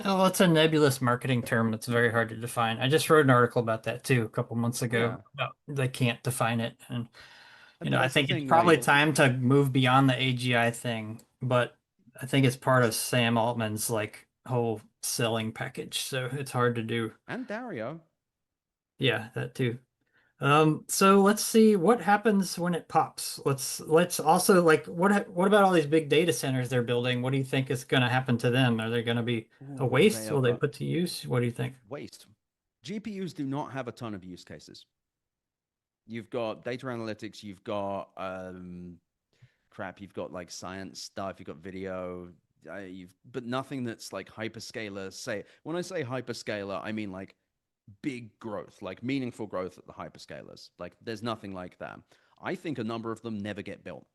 well, it's a nebulous marketing term that's very hard to define. I just wrote an article about that too a couple months Yeah. ago. About they can't define it, and But I that's the think it's thing, probably like, time to move beyond the AGI thing. But I think it's part of Sam Altman's like whole selling package, so it's hard to do. and Dario. Yeah, that too. So let's see what happens when it pops. Let's also like what about all these big data centers they're building? What do you think is going to happen to them? Are they going to be a Ooh, they waste? are Will they put to use? What do you think? waste. GPUs do not have a ton of use cases. You've got data analytics, you've got crap, you've got like science stuff, you've got video, but nothing that's like hyperscaler. Say when I say hyperscaler, I mean like big growth, like meaningful growth at the hyperscalers. Like there's nothing like that. I think a number of them never get built.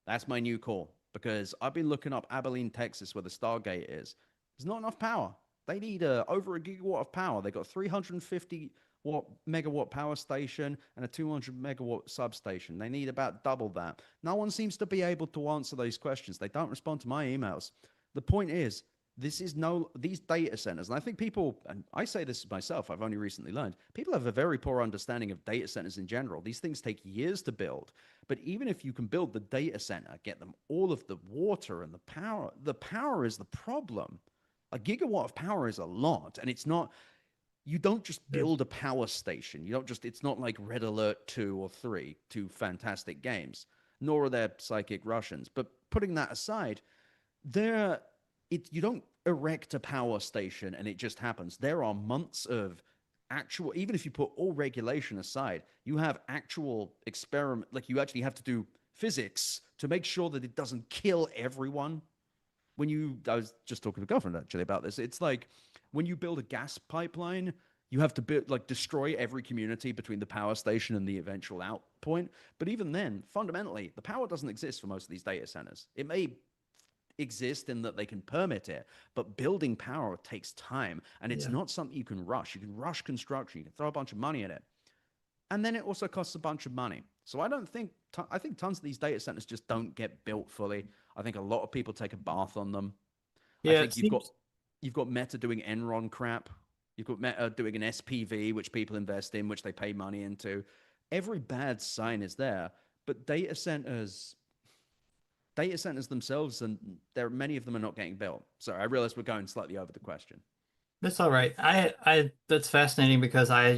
That's my new call because I've been looking up Abilene, Texas, where the Stargate is. There's not enough power. They need over a gigawatt of power. They got 350 watt megawatt power station and a 200 megawatt substation. They need about double that. No one seems to be able to answer those questions. They don't respond to my emails. The point is, these data centers, and I think people, and I say this myself, I've only recently learned, people have a very poor understanding of data centers in general. These things take years to build. But even if you can build the data center, get them all of the water and the power is the problem. A gigawatt of power is a lot, and it's not, you don't just build a power station. You don't just, it's not like Red Alert 2 or 3, two fantastic games, nor are there Psychic Russians. But putting that aside, you don't erect a power station and it just happens. There are months of actual, even if you put all regulation aside, you have actual experiment, like you actually have to do physics to make sure that it doesn't kill everyone. I was just talking to the government actually about this. It's like when you build a gas pipeline, you have to destroy every community between the power station and the eventual out point. But even then, fundamentally, the power doesn't exist for most of these data centers. It may exist in that they can permit it, but building power takes time, and it's not something you can rush. You can rush construction, you can throw a bunch of money at it, and then it also costs a bunch of money. So I think tons of these data centers just don't get built fully. I think a lot of people take a bath on them. I Yeah, it think seems. you've got Meta doing Enron crap. You've got Meta doing an SPV, which people invest in, which they pay money into. Every bad sign is there, but data centers themselves, and many of them are not getting built. So I realize we're going slightly over the question. That's all right. That's fascinating because I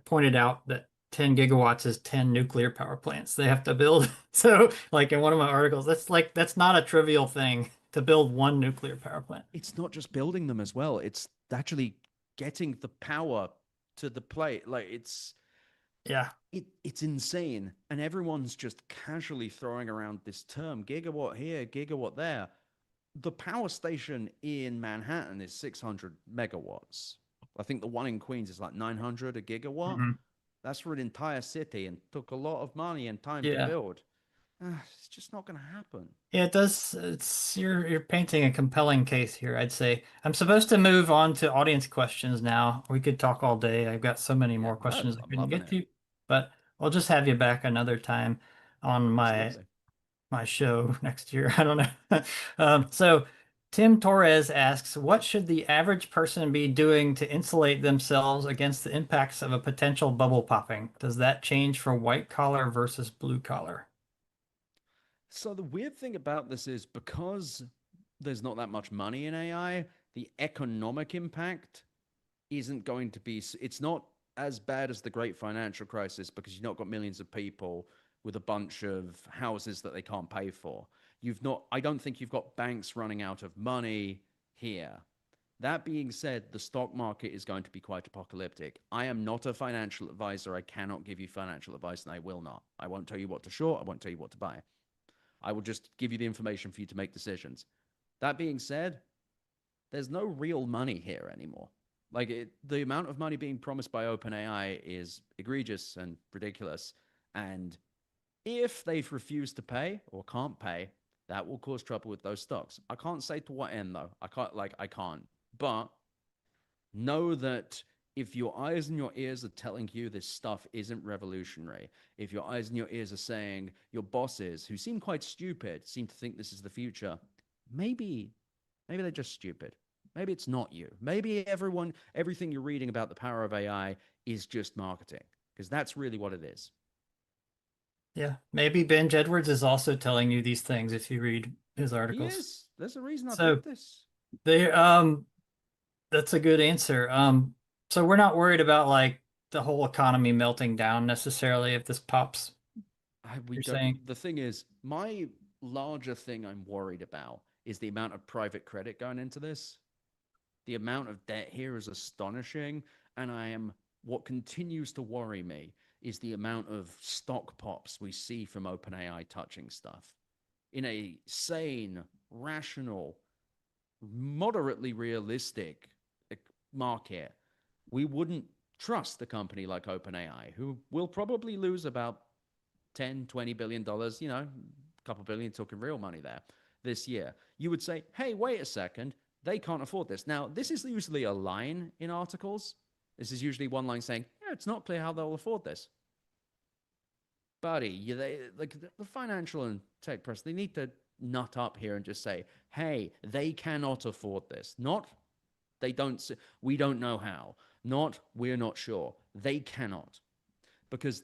pointed out that 10 gigawatts is 10 nuclear power plants they have to build. So, like in one of my articles, that's not a trivial thing to build one nuclear power plant. It's not just building them as well. It's actually getting the power to the plate. Like Yeah. it's insane. And everyone's just casually throwing around this term gigawatt here, gigawatt there. The power station in Manhattan is 600 megawatts. I think the one in Queens is like 900 a gigawatt. Mhm. That's for an entire city and took a lot of money and time to Yeah. build. It's just not going to happen. Yeah, it does. You're painting a compelling case here, I'd say. I'm supposed to move on to audience questions now. We could talk all day. I've got so many Yeah, more no, questions I I'm couldn't loving get it. to, but I'll just have you back another time on my Absolutely. my show next year. I don't know. So Tim Torres asks, what should the average person be doing to insulate themselves against the impacts of a potential bubble popping? Does that change for white collar versus blue collar? So the weird thing about this is because there's not that much money in AI, the economic impact isn't going to be, it's not as bad as the great financial crisis because you've not got millions of people with a bunch of houses that they can't pay for. You've not, I don't think you've got banks running out of money here. That being said, the stock market is going to be quite apocalyptic. I am not a financial advisor. I cannot give you financial advice, and I will not. I won't tell you what to short. I won't tell you what to buy. I will just give you the information for you to make decisions. That being said, there's no real money here anymore. Like the amount of money being promised by OpenAI is egregious and ridiculous. And if they've refused to pay or can't pay, that will cause trouble with those stocks. I can't say to what end though. I can't. But know that if your eyes and your ears are telling you this stuff isn't revolutionary, if your eyes and your ears are saying your bosses, who seem quite stupid, seem to think this is the future, maybe they're just stupid. Maybe it's not you. Maybe everything you're reading about the power of AI is just marketing, because that's really what it is. Yeah, maybe Benj Edwards is also telling you these things if you read his He articles. is. There's a reason I So picked this. they that's a good answer. So we're not worried about like the whole economy melting down necessarily if this pops, We you're don't. saying? The thing is, my larger thing I'm worried about is the amount of private credit going into this. The amount of debt here is astonishing, and what continues to worry me is the amount of stock pops we see from OpenAI touching stuff. In a sane, rational, moderately realistic market, we wouldn't trust a company like OpenAI, who will probably lose about 10, $20 billion, a couple billion, talking real money there this year. You would say, hey, wait a second, they can't afford this. Now, this is usually a line in articles. This is usually one line saying, yeah, it's not clear how they'll afford this. Buddy, like the financial and tech press, they need to nut up here and just say, hey, they cannot afford this. Not they don't, we don't know how. Not we're not sure. They cannot. Because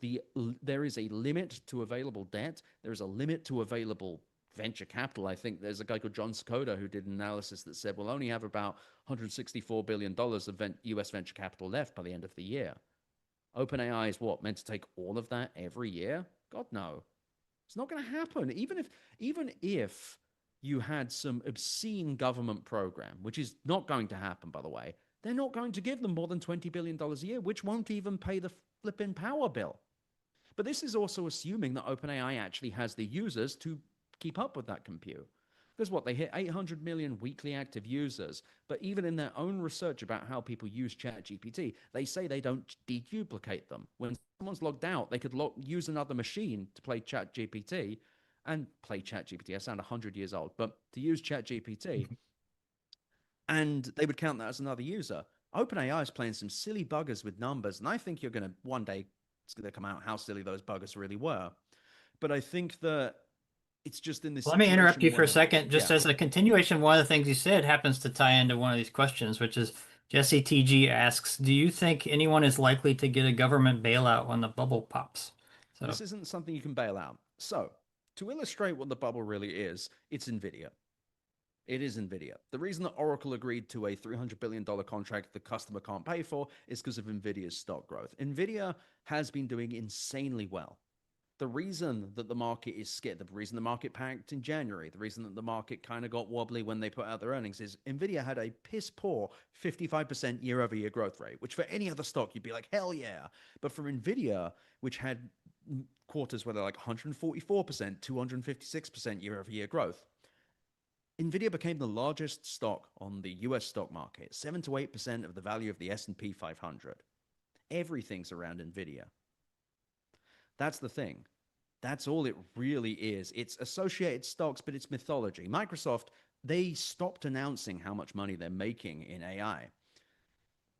there is a limit to available debt. There is a limit to available venture capital. I think there's a guy called John Skoda who did an analysis that said we'll only have about $164 billion of US venture capital left by the end of the year. OpenAI is what, meant to take all of that every year? God, no. It's not going to happen. Even if you had some obscene government program, which is not going to happen, by the way, they're not going to give them more than $20 billion a year, which won't even pay the flipping power bill. But this is also assuming that OpenAI actually has the users to keep up with that compute. Because what, they hit 800 million weekly active users, but even in their own research about how people use ChatGPT, they say they don't deduplicate them. When someone's logged out, they could use another machine to play ChatGPT and play ChatGPT. I sound 100 years old, but to use ChatGPT, and they would count that as another user. OpenAI is playing some silly buggers with numbers, and I think you're going to, one day, it's going to come out how silly those buggers really were. But I think that it's just in this Let me interrupt situation you for a where, second. Just yeah, as a continuation, one of the things you said happens to tie into one of these questions, which is Jesse TG asks, do you think anyone is likely to get a government bailout when the bubble pops? So this isn't something you can bail out. So, to illustrate what the bubble really is, it's Nvidia. It is Nvidia. The reason that Oracle agreed to a $300 billion contract the customer can't pay for is because of Nvidia's stock growth. Nvidia has been doing insanely well. The reason that the market is scared, the reason the market panicked in January, the reason that the market kind of got wobbly when they put out their earnings is Nvidia had a piss poor 55% year over year growth rate, which for any other stock, you'd be like, hell yeah. But for Nvidia, which had quarters where they're like 144%, 256% year over year growth, Nvidia became the largest stock on the US stock market, 7 to 8% of the value of the S&P 500. Everything's around Nvidia. That's the thing. That's all it really is. It's associated stocks, but it's mythology. Microsoft, they stopped announcing how much money they're making in AI.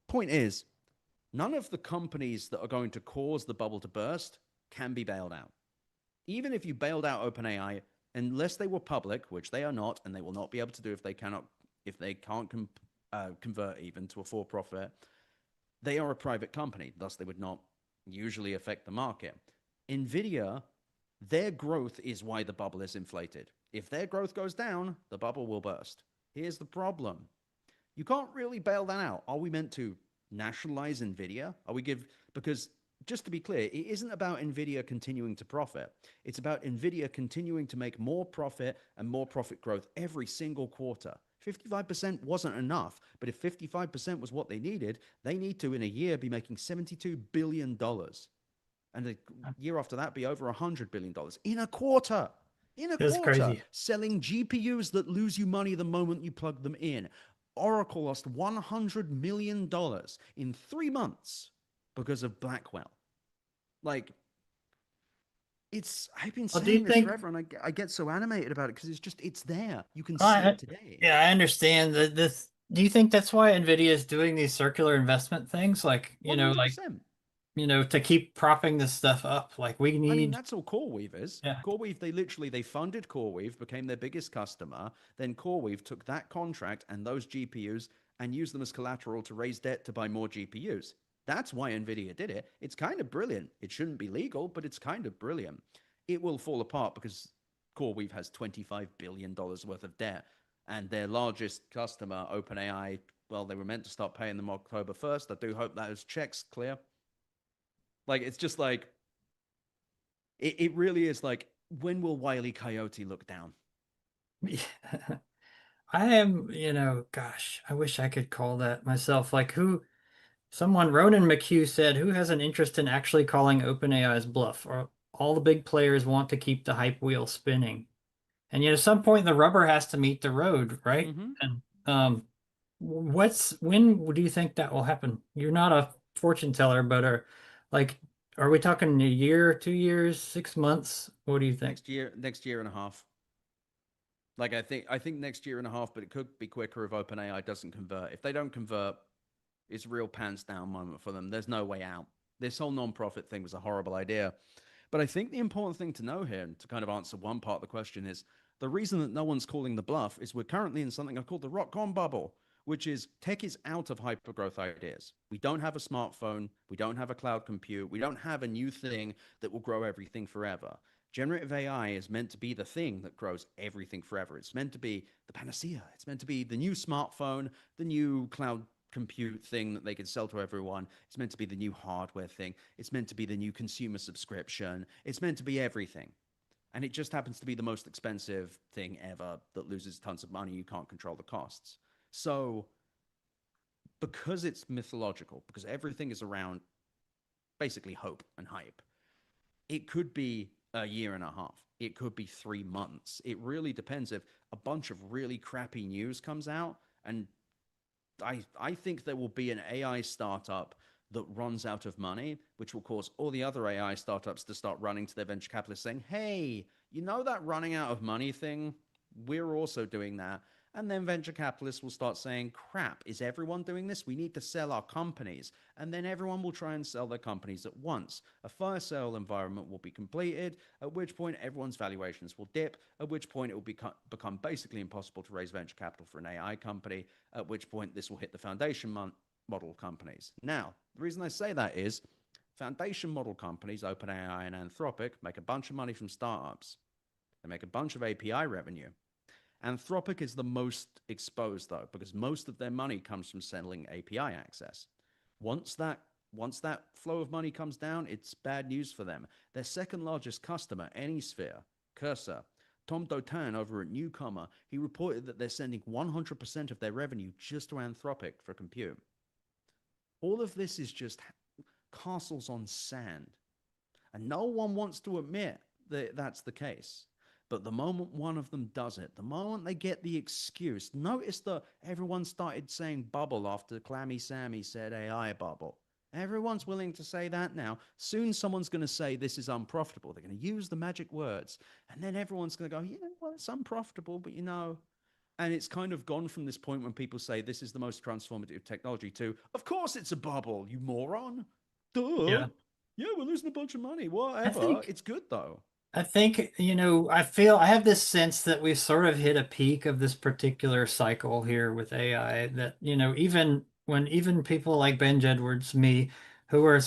Point is, none of the companies that are going to cause the bubble to burst can be bailed out. Even if you bailed out OpenAI, unless they were public, which they are not, and they will not be able to do if they cannot if they can't convert even to a for-profit, they are a private company. Thus, they would not usually affect the market. Nvidia, their growth is why the bubble is inflated. If their growth goes down, the bubble will burst. Here's the problem. You can't really bail that out. Are we meant to nationalize Nvidia? Because just to be clear, it isn't about Nvidia continuing to profit. It's about Nvidia continuing to make more profit and more profit growth every single quarter. 55% wasn't enough, but if 55% was what they need to, in a year, be making $72 billion. And the year after that, be over $100 billion in a quarter. In a That's quarter, crazy. selling GPUs that lose you money the moment you plug them in. Oracle lost $100 million in 3 months because of Blackwell. Like, I've been Well, do you saying this think? forever, and I get so animated about it because it's there. You can see I, it today. yeah, I understand that this. Do you think that's why Nvidia is doing these circular investment things? Like, 100%. to keep propping this stuff up. Like we I mean, need, that's all CoreWeave is. yeah. CoreWeave, they funded CoreWeave, became their biggest customer. Then CoreWeave took that contract and those GPUs and used them as collateral to raise debt to buy more GPUs. That's why Nvidia did it. It's kind of brilliant. It shouldn't be legal, but it's kind of brilliant. It will fall apart because CoreWeave has $25 billion worth of debt. And their largest customer, OpenAI, well, they were meant to start paying them October 1st. I do hope those checks clear. Like, it's just like, it really is like, when will Wile E. Coyote look down? I am, gosh, I wish I could call that myself. Like someone, Ronan McHugh said, who has an interest in actually calling OpenAI's bluff? Or all the big players want to keep the hype wheel spinning. And at some point the rubber has to meet the road, right? Mm-hmm. And when do you think that will happen? You're not a fortune teller, but are we talking a year, 2 years, 6 months? What do you think? Next year and a half. Like, I think next year and a half, but it could be quicker if OpenAI doesn't convert. If they don't convert, it's a real pants down moment for them. There's no way out. This whole non-profit thing was a horrible idea. But I think the important thing to know here, and to kind of answer one part of the question, is the reason that no one's calling the bluff is we're currently in something I call the rock-on bubble, which is tech is out of hyper-growth ideas. We don't have a smartphone. We don't have a cloud compute. We don't have a new thing that will grow everything forever. Generative AI is meant to be the thing that grows everything forever. It's meant to be the panacea. It's meant to be the new smartphone, the new cloud compute thing that they can sell to everyone. It's meant to be the new hardware thing. It's meant to be the new consumer subscription. It's meant to be everything. And it just happens to be the most expensive thing ever that loses tons of money. You can't control the costs. So because it's mythological, because everything is around basically hope and hype, it could be a year and a half. It could be 3 months. It really depends. If a bunch of really crappy news comes out, and I think there will be an AI startup that runs out of money, which will cause all the other AI startups to start running to their venture capitalists saying, hey, you know that running out of money thing? We're also doing that. And then venture capitalists will start saying, crap, is everyone doing this? We need to sell our companies. And then everyone will try and sell their companies at once. A fire sale environment will be completed, at which point everyone's valuations will dip, at which point it will become basically impossible to raise venture capital for an AI company, at which point this will hit the foundation model companies. Now, the reason I say that is foundation model companies, OpenAI and Anthropic, make a bunch of money from startups. They make a bunch of API revenue. Anthropic is the most exposed, though, because most of their money comes from selling API access. Once that flow of money comes down, it's bad news for them. Their second largest customer, AnySphere, Cursor, Tom Dotan over at Newcomer, he reported that they're sending 100% of their revenue just to Anthropic for compute. All of this is just castles on sand. And no one wants to admit that that's the case. But the moment one of them does it, the moment they get the excuse, notice that everyone started saying bubble after Clammy Sammy said AI bubble. Everyone's willing to say that now. Soon someone's going to say this is unprofitable. They're going to use the magic words. And then everyone's going to go, yeah, well, it's unprofitable, but And it's kind of gone from this point when people say this is the most transformative technology to, of course it's a bubble, you moron. Duh. Yeah. Yeah, we're losing a bunch of money. I Whatever. think It's good, though. I think, I have this sense that we've sort of hit a peak of this particular cycle here with AI that, even people like Benj Edwards, me, who are,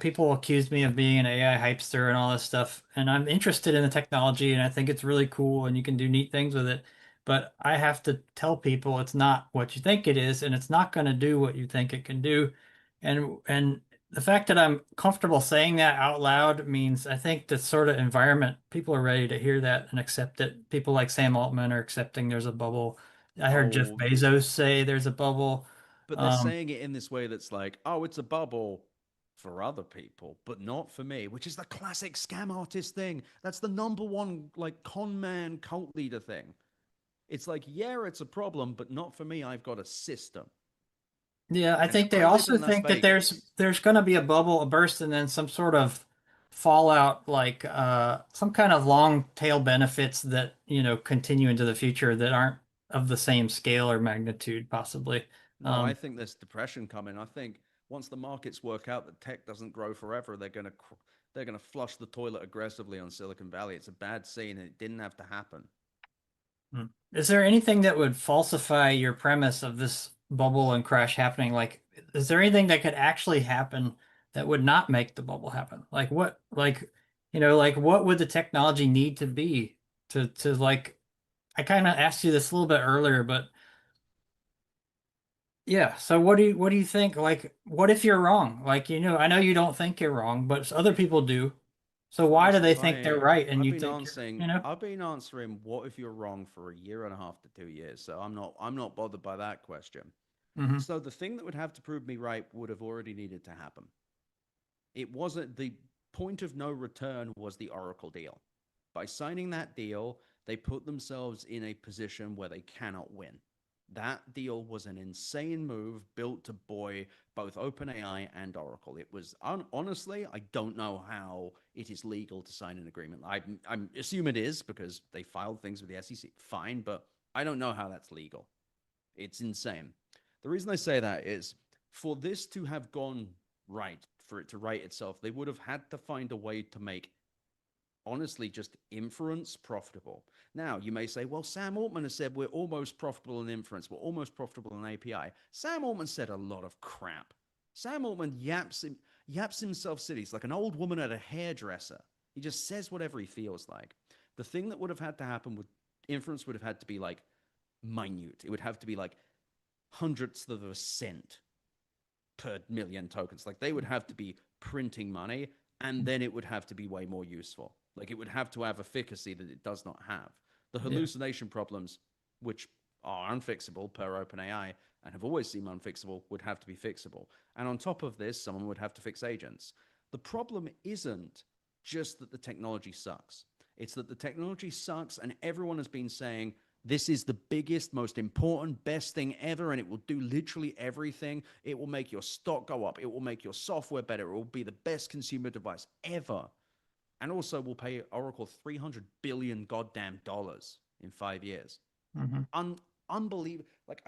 people accuse me of being an AI hypester and all this stuff. And I'm interested in the technology and I think it's really cool and you can do neat things with it. But I have to tell people it's not what you think it is and it's not going to do what you think it can do. And the fact that I'm comfortable saying that out loud means I think the sort of environment, people are ready to hear that and accept it. People like Sam Altman are accepting there's a bubble. I heard Jeff Oh, Bezos say there's a bubble. but they're Um, saying it in this way that's like, oh, it's a bubble for other people, but not for me, which is the classic scam artist thing. That's the number one, like, con man cult leader thing. It's like, yeah, it's a problem, but not for me. I've got a system. yeah, I And think they I live also in Las think that there's Vegas. there's going to be a bubble, a burst, and then some sort of fallout, like some kind of long tail benefits that, continue into the future that aren't of the same scale or magnitude, possibly. No, I Um, think there's depression coming. I think once the markets work out that tech doesn't grow forever, they're gonna flush the toilet aggressively on Silicon Valley. It's a bad scene, and it didn't have to happen. Hmm. Is there anything that would falsify your premise of this bubble and crash happening? Like, is there anything that could actually happen that would not make the bubble happen? Like what, like what would the technology need to be to like, I kind of asked you this a little bit earlier, but yeah. So what do you think? Like, what if you're wrong? Like, I know you don't think you're wrong, but other people do. So why do This they is think they're why right and you think I've been answering what if you're wrong for a year and a half to 2 years. So I'm not bothered by that question. Mhm. So the thing that would have to prove me right would have already needed to happen. It wasn't the point of no return was the Oracle deal. By signing that deal, they put themselves in a position where they cannot win. That deal was an insane move built to buoy both OpenAI and Oracle. It was honestly, I don't know how it is legal to sign an agreement. I assume it is because they filed things with the SEC. Fine, but I don't know how that's legal. It's insane. The reason I say that is for this to have gone right, for it to right itself, they would have had to find a way to make honestly just inference profitable. Now, you may say, well, Sam Altman has said we're almost profitable in inference, we're almost profitable in API. Sam Altman said a lot of crap. Sam Altman yaps himself silly. He's like an old woman at a hairdresser. He just says whatever he feels like. The thing that would have had to happen with inference would have had to be like minute. It would have to be like hundredths of a cent per million tokens. Like they would have to be printing money, and then it would have to be way more useful. Like it would have to have efficacy that it does not have. The Yeah. hallucination problems, which are unfixable per OpenAI and have always seemed unfixable, would have to be fixable. And on top of this, someone would have to fix agents. The problem isn't just that the technology sucks. It's that the technology sucks, and everyone has been saying, this is the biggest, most important, best thing ever, and it will do literally everything. It will make your stock go up. It will make your software better. It will be the best consumer device ever. And also will pay Oracle 300 billion goddamn dollars in 5 years. Mhm. Un- Unbelievable. Like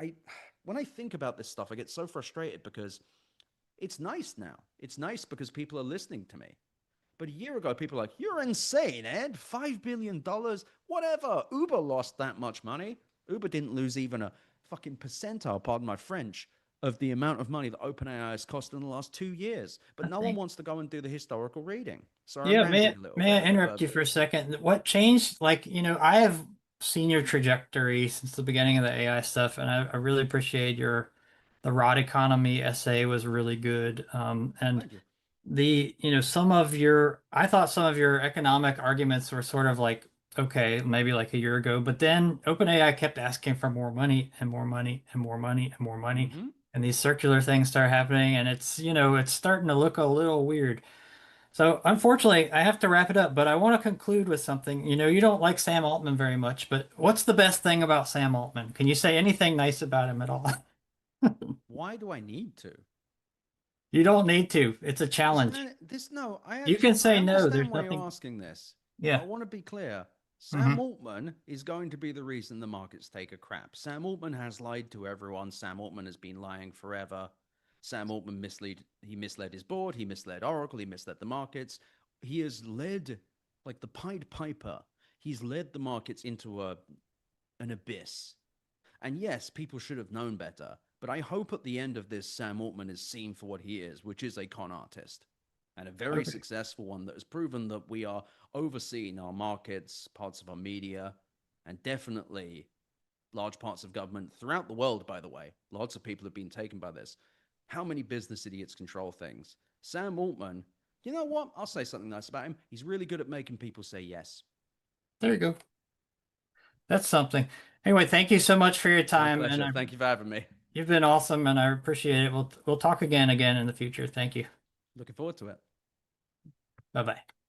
when I think about this stuff, I get so frustrated because it's nice now. It's nice because people are listening to me. But a year ago, people were like, you're insane, Ed. $5 billion? Whatever. Uber lost that much money. Uber didn't lose even a fucking percentile, pardon my French, of the amount of money that OpenAI has cost in the last 2 years. But I no one think. wants to go and do the historical reading. So I'm Yeah, may ranting a little may I bit. interrupt But you for a second? What changed? Like, I have seen your trajectory since the beginning of the AI stuff, and I really appreciate the rod economy essay was really good. And thank you. I thought some of your economic arguments were sort of like, okay, maybe like a year ago, but then OpenAI kept asking for more money and more money and more money and more money. Mm-hmm. And these circular things start happening, and it's starting to look a little weird. So unfortunately, I have to wrap it up, but I want to conclude with something. You don't like Sam Altman very much, but what's the best thing about Sam Altman? Can you say anything nice about him at all? Why do I need to? You don't need to. It's a This challenge. man, this no, You can I say no. understand There's why you're nothing. asking this, but I Yeah. want to be clear. Sam Hmm. Altman is going to be the reason the markets take a crap. Sam Altman has lied to everyone. Sam Altman has been lying forever. Sam Altman misled his board, he misled Oracle, he misled the markets. He has led like the Pied Piper. He's led the markets into an abyss. And yes, people should have known better. But I hope at the end of this, Sam Altman is seen for what he is, which is a con artist, and a very successful one that has proven that we are overseeing our markets, parts of our media, and definitely large parts of government throughout the world, by the way. Lots of people have been taken by this. How many business idiots control things? Sam Altman, you know what? I'll say something nice about him. He's really good at making people say yes. There you go. That's something. Anyway, thank you so much for your My time, pleasure. and Thank you for having me. you've been awesome, and I appreciate it. We'll talk again in the future. Thank you. Looking forward to it. Bye bye.